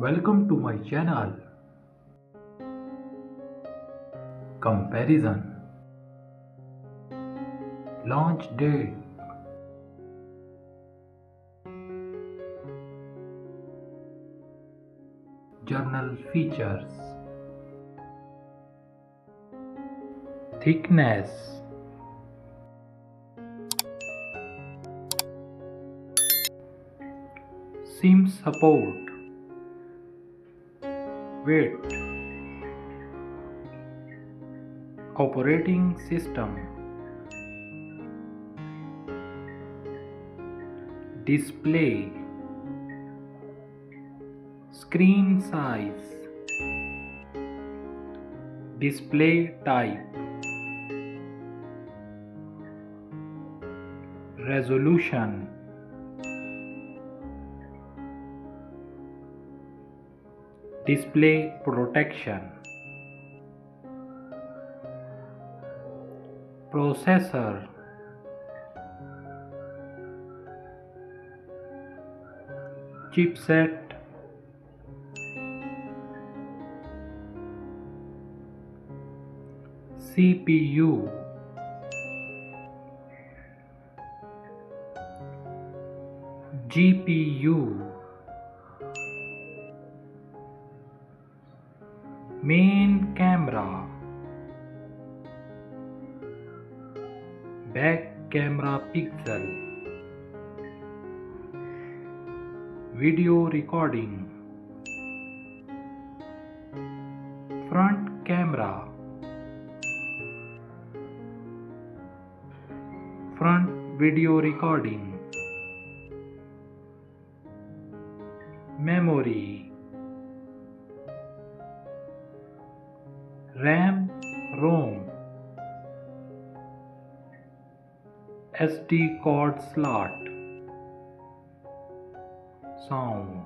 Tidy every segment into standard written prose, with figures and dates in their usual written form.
Welcome to my channel. Comparison. Launch date. Journal features. Thickness. SIM support. Weight. Operating system. Display. Screen size. Display type. Resolution. Display protection. Processor. Chipset. CPU. GPU. Main camera. Back camera pixel. Video recording. Front camera. Front video recording. Memory. RAM, ROM. SD card slot. Sound.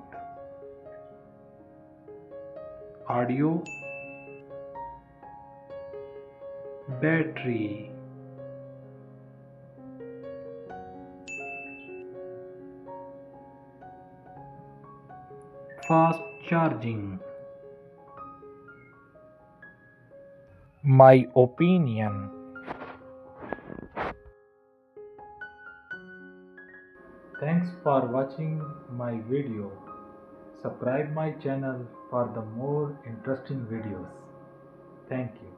Audio. Battery. Fast charging. My opinion. Thanks for watching my video. Subscribe my channel for the more interesting videos. Thank you.